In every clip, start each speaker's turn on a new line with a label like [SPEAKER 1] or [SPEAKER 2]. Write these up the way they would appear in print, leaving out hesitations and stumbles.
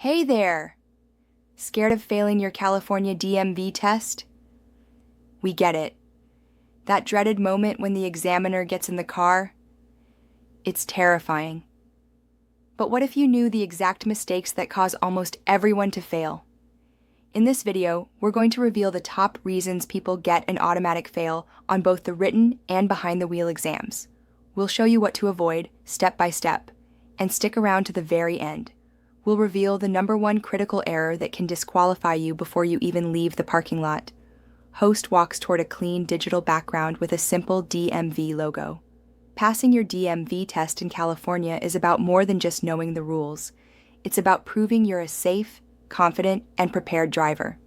[SPEAKER 1] Hey there! Scared of failing your California DMV test? We get it. That dreaded moment when the examiner gets in the car? It's terrifying. But what if you knew the exact mistakes that cause almost everyone to fail? In this video, we're going to reveal the top reasons people get an automatic fail on both the written and behind-the-wheel exams. We'll show you what to avoid, step by step, and stick around to the very end. We'll reveal the #1 critical error that can disqualify you before you even leave the parking lot. Host walks toward a clean digital background with a simple DMV logo. Passing your DMV test in California is about more than just knowing the rules. It's about proving you're a safe, confident, and prepared driver.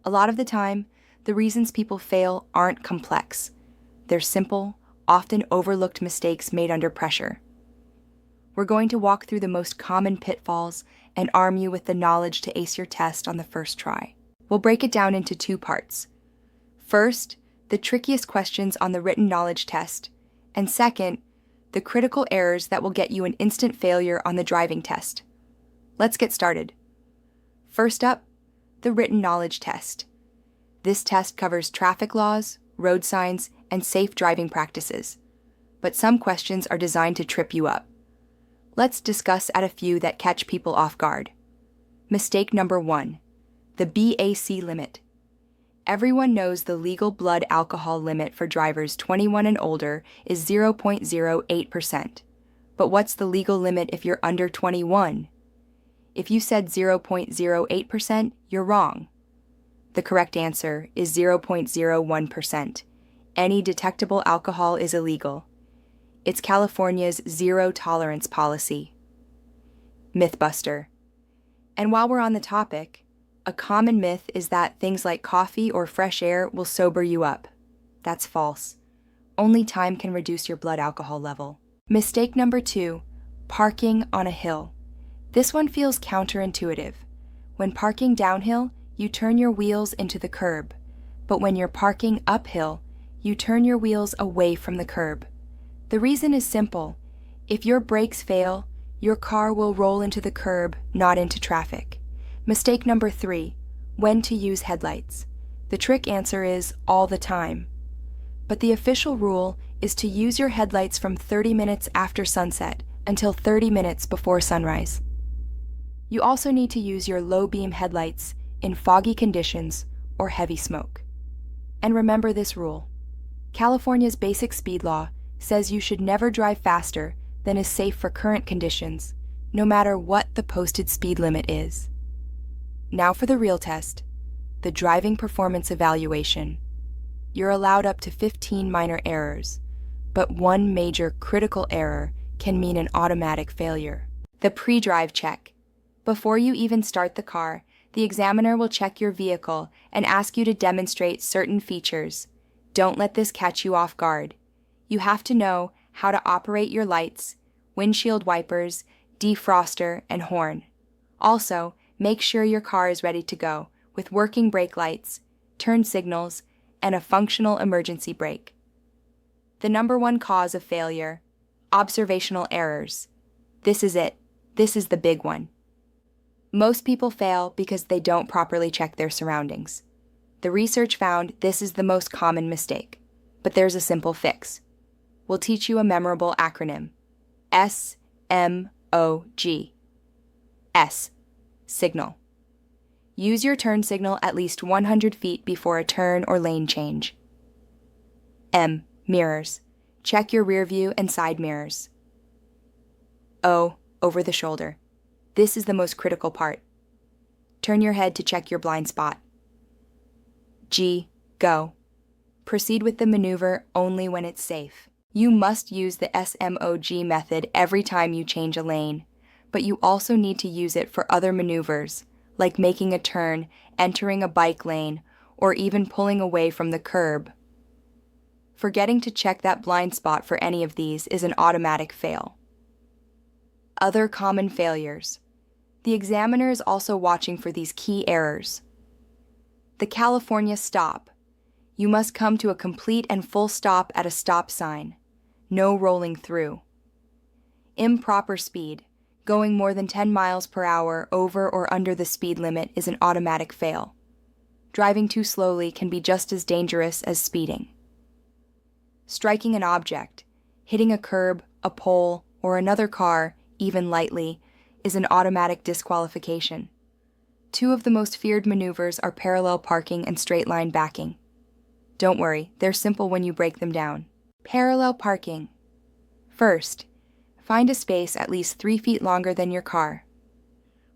[SPEAKER 1] A lot of the time, the reasons people fail aren't complex. They're simple, often overlooked mistakes made under pressure. We're going to walk through the most common pitfalls and arm you with the knowledge to ace your test on the first try. We'll break it down into 2 parts. First, the trickiest questions on the written knowledge test, and second, the critical errors that will get you an instant failure on the driving test. Let's get started. First up, the written knowledge test. This test covers traffic laws, road signs, and safe driving practices. But some questions are designed to trip you up. Let's discuss a few that catch people off guard. Mistake number 1, the BAC limit. Everyone knows the legal blood alcohol limit for drivers 21 and older is 0.08%. But what's the legal limit if you're under 21? If you said 0.08%, you're wrong. The correct answer is 0.01%. Any detectable alcohol is illegal. It's California's zero tolerance policy. Mythbuster. And while we're on the topic, a common myth is that things like coffee or fresh air will sober you up. That's false. Only time can reduce your blood alcohol level. Mistake number 2, parking on a hill. This one feels counterintuitive. When parking downhill, you turn your wheels into the curb. But when you're parking uphill, you turn your wheels away from the curb. The reason is simple. If your brakes fail, your car will roll into the curb, not into traffic. Mistake number 3, when to use headlights. The trick answer is all the time. But the official rule is to use your headlights from 30 minutes after sunset until 30 minutes before sunrise. You also need to use your low beam headlights in foggy conditions or heavy smoke. And remember this rule. California's basic speed law says you should never drive faster than is safe for current conditions, no matter what the posted speed limit is. Now for the real test, the driving performance evaluation. You're allowed up to 15 minor errors, but one major critical error can mean an automatic failure. The pre-drive check. Before you even start the car, the examiner will check your vehicle and ask you to demonstrate certain features. Don't let this catch you off guard. You have to know how to operate your lights, windshield wipers, defroster, and horn. Also, make sure your car is ready to go with working brake lights, turn signals, and a functional emergency brake. The #1 cause of failure, observational errors. This is it. This is the big one. Most people fail because they don't properly check their surroundings. The research found this is the most common mistake, but there's a simple fix. We'll teach you a memorable acronym. SMOG. S. Signal. Use your turn signal at least 100 feet before a turn or lane change. M. Mirrors. Check your rear view and side mirrors. O. Over the shoulder. This is the most critical part. Turn your head to check your blind spot. G. Go. Proceed with the maneuver only when it's safe. You must use the SMOG method every time you change a lane, but you also need to use it for other maneuvers, like making a turn, entering a bike lane, or even pulling away from the curb. Forgetting to check that blind spot for any of these is an automatic fail. Other common failures. The examiner is also watching for these key errors. The California stop. You must come to a complete and full stop at a stop sign. No rolling through. Improper speed. Going more than 10 miles per hour over or under the speed limit is an automatic fail. Driving too slowly can be just as dangerous as speeding. Striking an object, hitting a curb, a pole, or another car, even lightly, is an automatic disqualification. Two of the most feared maneuvers are parallel parking and straight-line backing. Don't worry, they're simple when you break them down. Parallel parking. First, find a space at least 3 feet longer than your car.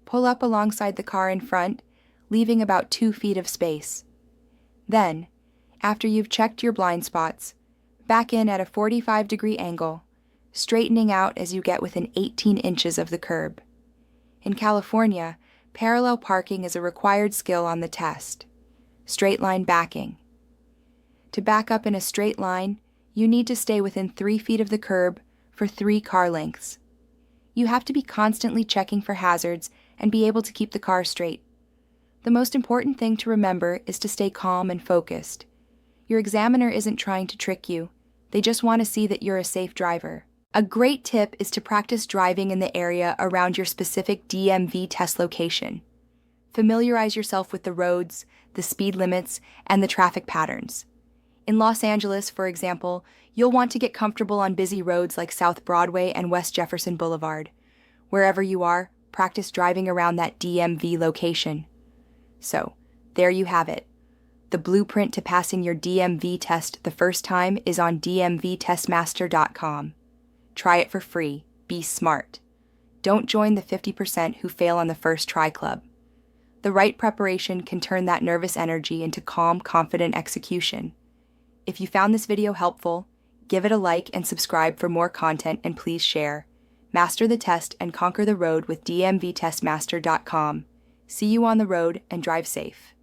[SPEAKER 1] Pull up alongside the car in front, leaving about 2 feet of space. Then, after you've checked your blind spots, back in at a 45-degree angle, straightening out as you get within 18 inches of the curb. In California, parallel parking is a required skill on the test. Straight line backing. To back up in a straight line, you need to stay within 3 feet of the curb for 3 car lengths. You have to be constantly checking for hazards and be able to keep the car straight. The most important thing to remember is to stay calm and focused. Your examiner isn't trying to trick you. They just want to see that you're a safe driver. A great tip is to practice driving in the area around your specific DMV test location. Familiarize yourself with the roads, the speed limits, and the traffic patterns. In Los Angeles, for example, you'll want to get comfortable on busy roads like South Broadway and West Jefferson Boulevard. Wherever you are, practice driving around that DMV location. So, there you have it. The blueprint to passing your DMV test the first time is on DMVtestmaster.com. Try it for free. Be smart. Don't join the 50% who fail on the first try club. The right preparation can turn that nervous energy into calm, confident execution. If you found this video helpful, give it a like and subscribe for more content, and please share. Master the test and conquer the road with DMVtestmaster.com. See you on the road and drive safe.